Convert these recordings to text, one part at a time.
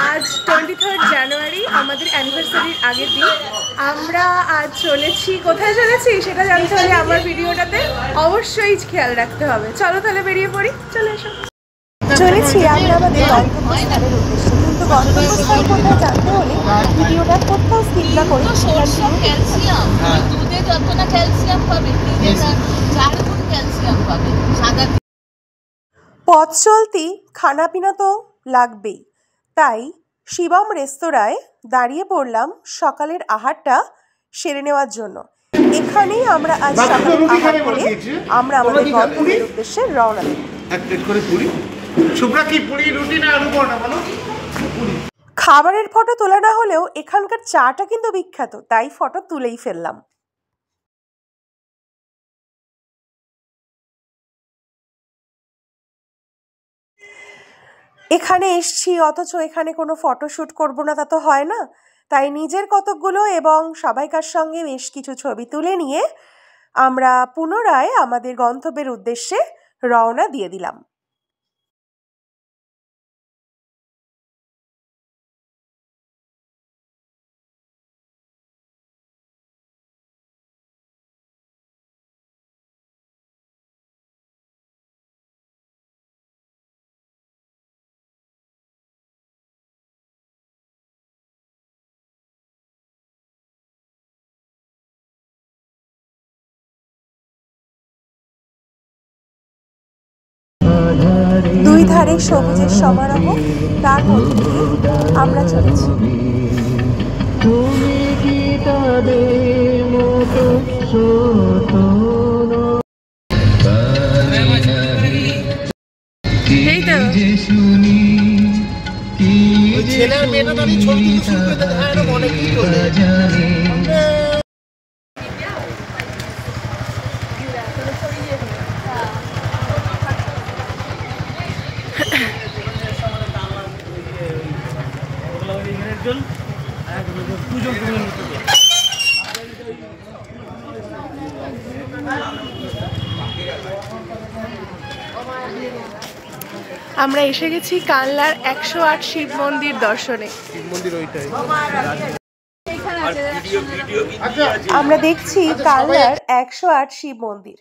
आज 23 জানুয়ারি আমাদের অ্যানিভার্সারির আগের দিন। আমরা আজ চলেছি, কোথায় চলেছি সেটা জানতে হলে আমার ভিডিওটাতে অবশ্যই খেয়াল রাখতে হবে। চলো তাহলে বেরিয়ে পড়ি, চলে এসো। চলেছি আমরা আমাদের গন্তব্যস্থলের উদ্দেশ্যে, কিন্তু গন্তব্যস্থল কোথায় জানতে হলে ভিডিওটা কোথাও স্কিপ না করে ক্যালসিয়াম, দুধে যতটা ক্যালসিয়াম পাবে, 4 গুণ ক্যালসিয়াম পাবে সাদা। পথ চলতি খানাপিনা তো লাগবেই, তাই শিবম রেস্তোরাঁয় দাঁড়িয়ে পড়লাম সকালের আহারটা সেরে নেওয়ার জন্য। এখানেই আমরা আজ সকালের আহার করে আমরা আমাদের গন্তব্যের উদ্দেশ্যে রওনা দেব। এক প্লেট করে পুরি। শুভ্রা কি পুরি রুটি না আলু পরোটা বলো? খাবারের ফটো তোলা না হলেও এখানকার চাটা কিন্তু বিখ্যাত, তাই ফটো তুলেই ফেললাম। এখানে এসছি অথচ এখানে কোনো ফটোশ্যুট করবো না তা তো হয় না, তাই নিজের কতকগুলো এবং সবাইকার সঙ্গে বেশ কিছু ছবি তুলে নিয়ে আমরা পুনরায় আমাদের গন্তব্যের উদ্দেশ্যে রওনা দিয়ে দিলাম। দুই ধারে সবুজের সমারোহ, তার মধ্যে দিয়ে আমরা চলেছি। ছেলে আর মেয়েটা দাঁড়িয়ে ছবি তুলতে শুরু করে দেয়, হ্যাঁ এরকম অনেকেই করে। আমরা এসে গেছি কানলার 108 শিব মন্দির দর্শনে। আমরা দেখছি কানলার 108 শিব মন্দির।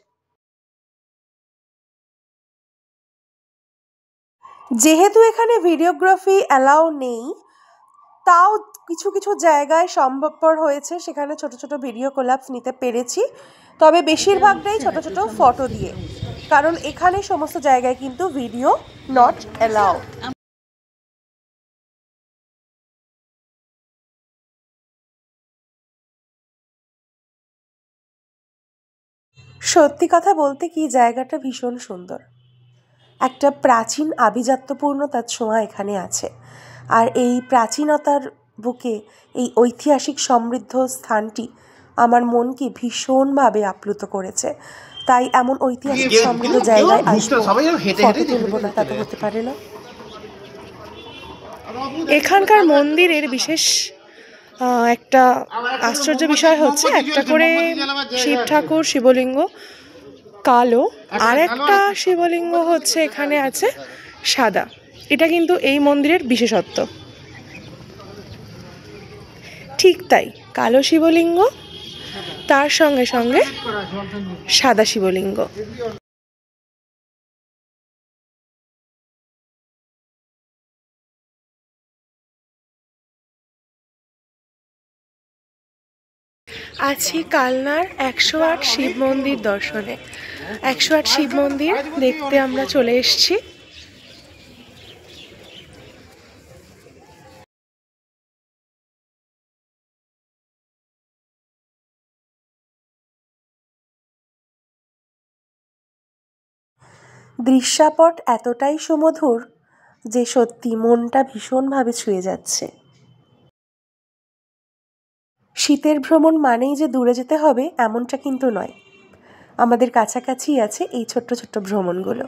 যেহেতু এখানে ভিডিওগ্রাফি অ্যালাউ নেই, তাও কিছু কিছু জায়গায় সম্ভবপর হয়েছে, সেখানে ছোট ছোট ভিডিও কোলাপস নিতে পেরেছি, তবে বেশিরভাগটাই ছোট ছোট ফটো দিয়ে, কারণ এখানে সমস্ত জায়গায় কিন্তু ভিডিও নট অ্যালাউ। সত্যি কথা বলতে কি, জায়গাটা ভীষণ সুন্দর, একটা প্রাচীন আভিজাত্যপূর্ণতার ছোঁয়া এখানে আছে। আর এই প্রাচীনতার বুকে এই ঐতিহাসিক সমৃদ্ধ স্থানটি আমার মনকে ভীষণভাবে আপ্লুত করেছে, তাই এমন ঐতিহাসিক সমৃদ্ধ জায়গায় আসবো, ফটো তুলবো না তা তো হতে পারে না। এখানকার মন্দিরের বিশেষ একটা আশ্চর্য বিষয় হচ্ছে, একটা করে শিব ঠাকুর শিবলিঙ্গ কালো, আর একটা শিবলিঙ্গ হচ্ছে এখানে আছে সাদা। এটা কিন্তু এই মন্দিরের বিশেষত্ব। ঠিক তাই, কালো শিবলিঙ্গ, তার সঙ্গে সঙ্গে সাদা শিবলিঙ্গ। আছি কালনার 108 শিব মন্দির দর্শনে। 108 শিব মন্দির দেখতে আমরা চলে এসেছি। দৃশ্যপট এতটাই সুমধুর যে সত্যি মনটা ভীষণভাবে ছুঁয়ে যাচ্ছে। শীতের ভ্রমণ মানেই যে দূরে যেতে হবে এমনটা কিন্তু নয়, আমাদের কাছাকাছি আছে এই ছোট্ট ছোট্ট ভ্রমণগুলো।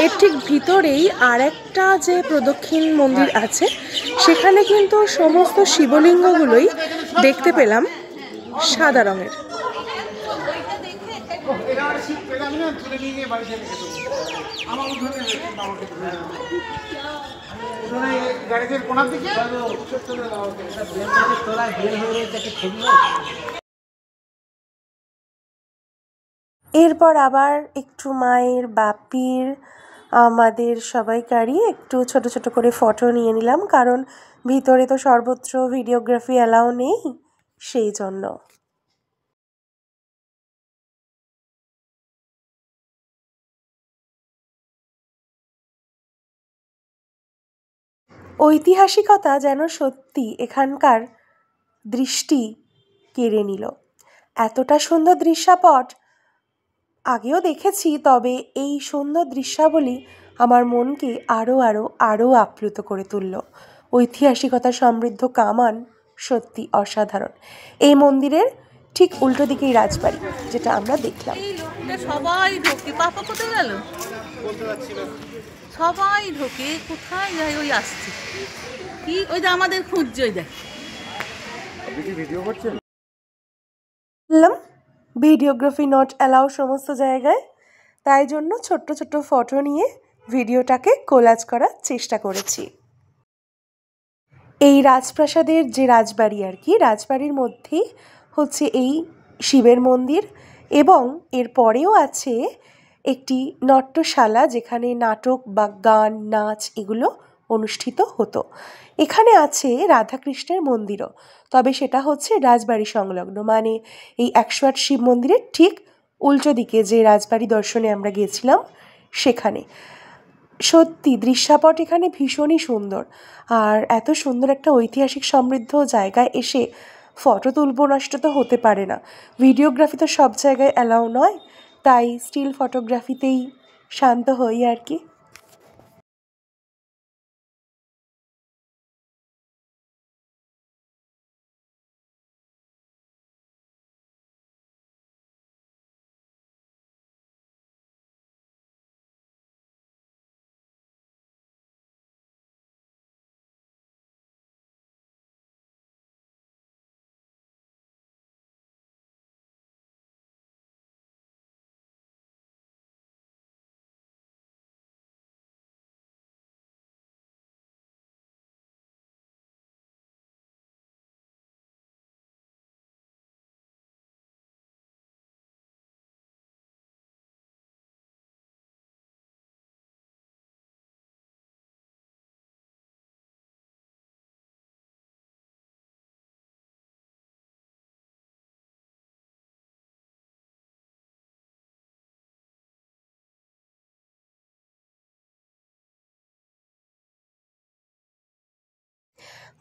এর ঠিক ভিতরেই আরেকটা যে প্রদক্ষিণ মন্দির আছে, সেখানে কিন্তু সমস্ত শিবলিঙ্গগুলোই দেখতে পেলাম সাদা রঙের। এরপর আবার একটু মায়ের, বাপির, আমাদের সবাইকারই একটু ছোট ছোট করে ফটো নিয়ে নিলাম, কারণ ভিতরে তো সর্বত্র ভিডিওগ্রাফি অ্যালাউ নেই, সেই জন্য। ঐতিহাসিকতা যেন সত্যি এখানকার দৃষ্টি কেড়ে নিল। এতটা সুন্দর দৃশ্যপট আগেও দেখেছি, তবে এই সুন্দর দৃশ্যাবলী আমার মনকে আরও আরও আরও আপ্লুত করে তুলল। ঐতিহাসিকতা সমৃদ্ধ কামান সত্যি অসাধারণ। এই মন্দিরের ঠিক উল্টো দিকেই রাজবাড়ি, যেটা আমরা দেখলাম। এই লোকটা সবাই ঢোকে, পাপা কোথায় গেল? সবাই ঢোকে, কোথায় যায়? ওই আসছে কি, ওই যে আমাদের খুঁজছে, ওই দেখ। বললাম ভিডিওগ্রাফি নট অ্যালাউ সমস্ত জায়গায়, তাই জন্য ছোট্ট ছোট্ট ফটো নিয়ে ভিডিওটাকে কোলাজ করার চেষ্টা করেছি। এই রাজপ্রাসাদের যে রাজবাড়ি আর কি, রাজবাড়ির মধ্যেই হচ্ছে এই শিবের মন্দির, এবং এর পরেও আছে একটি নাট্যশালা, যেখানে নাটক বা গান, নাচ এগুলো অনুষ্ঠিত হতো। এখানে আছে রাধাকৃষ্ণের মন্দিরও, তবে সেটা হচ্ছে রাজবাড়ি সংলগ্ন, মানে এই 108 শিব মন্দিরের ঠিক উল্টো দিকে যে রাজবাড়ি দর্শনে আমরা গিয়েছিলাম সেখানে। সত্যি দৃশ্যপট এখানে ভীষণই সুন্দর, আর এত সুন্দর একটা ঐতিহাসিক সমৃদ্ধ জায়গায় এসে ফটো তুলব নষ্ট তো হতে পারে না। ভিডিওগ্রাফি তো সব জায়গায় অ্যালাউ নয়, তাই স্টিল ফটোগ্রাফিতেই শান্ত হই আর কি।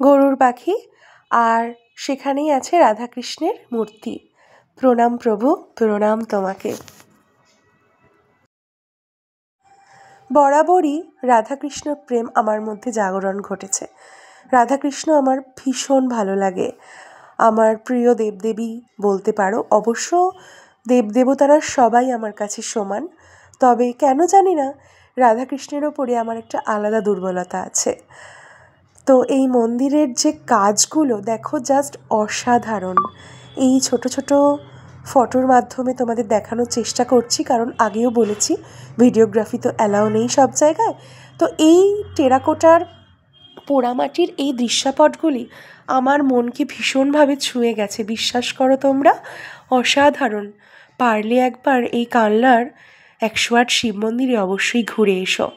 গরুর পাখি, আর সেখানেই আছে রাধাকৃষ্ণের মূর্তি। প্রণাম প্রভু, প্রণাম তোমাকে। বরাবরই রাধাকৃষ্ণ প্রেম আমার মধ্যে জাগরণ ঘটেছে। রাধাকৃষ্ণ আমার ভীষণ ভালো লাগে, আমার প্রিয় দেবদেবী বলতে পারো। অবশ্য দেবদেবতারা সবাই আমার কাছে সমান, তবে কেন জানি না রাধাকৃষ্ণের ওপরে আমার একটা আলাদা দুর্বলতা আছে। তো এই মন্দিরের যে কাজগুলো দেখো, জাস্ট অসাধারণ। এই ছোট ছোট ফটোর মাধ্যমে তোমাদের দেখানোর চেষ্টা করছি, কারণ আগেও বলেছি ভিডিওগ্রাফি তো অ্যালাউ নেই সব জায়গায়। তো এই টেরাকোটার পোড়ামাটির এই দৃশ্যপটগুলি আমার মনকে ভীষণভাবে ছুঁয়ে গেছে, বিশ্বাস করো তোমরা। অসাধারণ। পারলে একবার এই কানলার 108 শিব মন্দিরে অবশ্যই ঘুরে এসো।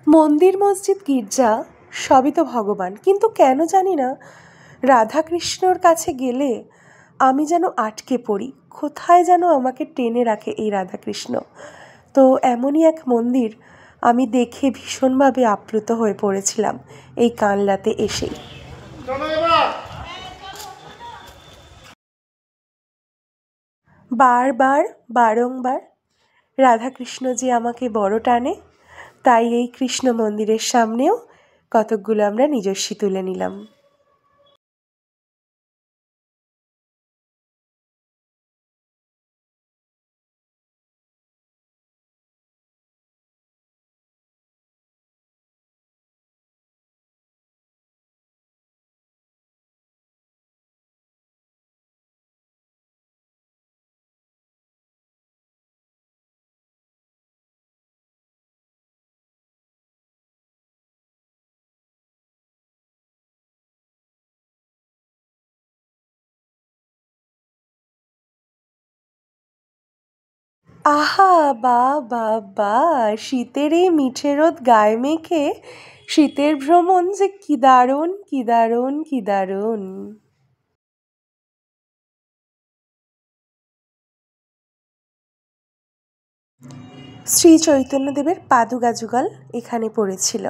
মন্দির মসজিদ গির্জা সবই তো ভগবান, কিন্তু কেন জানি না রাধাকৃষ্ণর কাছে গেলে আমি যেন আটকে পড়ি, কোথায় যেন আমাকে টেনে রাখে এই রাধাকৃষ্ণ। তো এমনই এক মন্দির আমি দেখে ভীষণভাবে আপ্লুত হয়ে পড়েছিলাম এই কানলাতে এসেই। বারবার বারংবার রাধাকৃষ্ণ যে আমাকে বড় টানে, তাই এই কৃষ্ণ মন্দিরের সামনেও কতকগুলো আমরা নিজস্বী তুলে নিলাম। আহা, বা বা বা, শীতের এই মিঠে রোদ গায়ে মেখে শীতের ভ্রমণ যে কি দারুণ, কি দারুণ, কি দারুণ। শ্রী চৈতন্যদেবের পাদুকা যুগল এখানে পড়েছিল।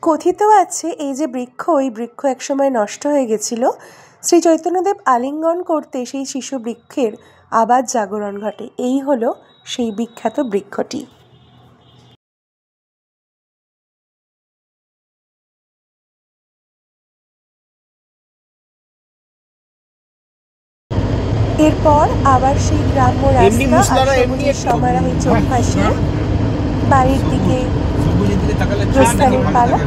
কথিত আছে এই যে বৃক্ষ, এই বৃক্ষ একসময় নষ্ট হয়ে গেছিল, শ্রী চৈতন্যদেব আলিঙ্গন করতে সেই শিশু বৃক্ষের আবার জাগরণ ঘটে। এই হলো সেই বিখ্যাত বৃক্ষটি। এরপর আবার সেই গ্রাম্য রাস্তা আর সবুজের সমারোহে চোখ ভাসিয়ে বাড়ির দিকে প্রস্থানের পালা।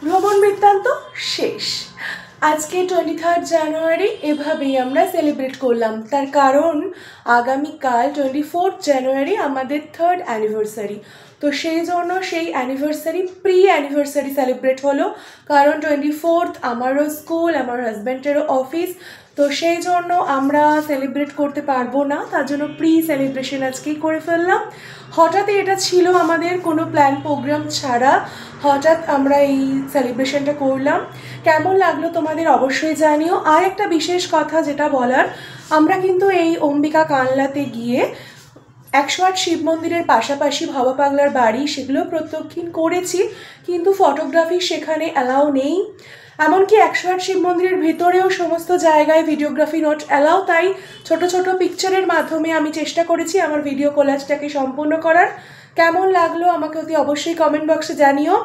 ভ্রমণ বৃত্তান্ত শেষ। আজকে 23 জানুয়ারি এভাবেই আমরা সেলিব্রেট করলাম, তার কারণ আগামীকাল 24 জানুয়ারি আমাদের 3rd অ্যানিভার্সারি। তো সেই জন্য সেই অ্যানিভার্সারি প্রি অ্যানিভার্সারি সেলিব্রেট হলো, কারণ 24th আমারও স্কুল, আমার হাজব্যান্ডেরও অফিস, তো সেই জন্য আমরা সেলিব্রেট করতে পারবো না, তার জন্য প্রি সেলিব্রেশন আজকেই করে ফেললাম। হঠাৎই এটা ছিল আমাদের কোনো প্ল্যান প্রোগ্রাম ছাড়া, হঠাৎ আমরা এই সেলিব্রেশনটা করলাম। কেমন লাগলো তোমাদের অবশ্যই জানিও। আর একটা বিশেষ কথা যেটা বলার, আমরা কিন্তু এই অম্বিকা কানলাতে গিয়ে 108 শিব মন্দিরের পাশাপাশি ভবা পাগলার বাড়ি সেগুলো প্রত্যক্ষিণ করেছি, কিন্তু ফটোগ্রাফি সেখানে অ্যালাউ নেই। এমনকি 108 শিব মন্দিরের ভিতরেও সমস্ত জায়গায় ভিডিওগ্রাফি নট অ্যালাউ, তাই ছোট ছোট পিকচারের মাধ্যমে আমি চেষ্টা করেছি আমার ভিডিও কোলাজটাকে সম্পূর্ণ করার। কেমন লাগলো আমাকে অতি অবশ্যই কমেন্ট বক্সে জানিও।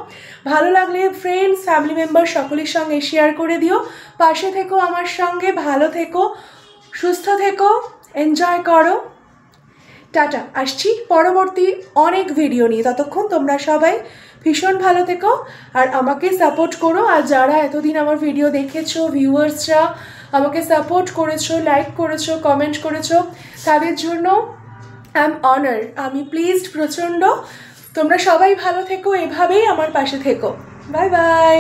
ভালো লাগলে ফ্রেন্ডস, ফ্যামিলি মেম্বার সকলের সঙ্গে শেয়ার করে দিও। পাশে থেকো আমার সঙ্গে, ভালো থেকো, সুস্থ থেকো, এনজয় করো। টাটা, আসছি পরবর্তী অনেক ভিডিও নিয়ে। ততক্ষণ তোমরা সবাই ভীষণ ভালো থেকো আর আমাকে সাপোর্ট করো। আর যারা এতদিন আমার ভিডিও দেখেছো, ভিউয়ার্সরা আমাকে সাপোর্ট করেছো, লাইক করেছো, কমেন্ট করেছো, তাদের জন্য আই এম অনার, আমি প্লিজড প্রচণ্ড। তোমরা সবাই ভালো থেকো, এভাবেই আমার পাশে থেকো। Bye bye.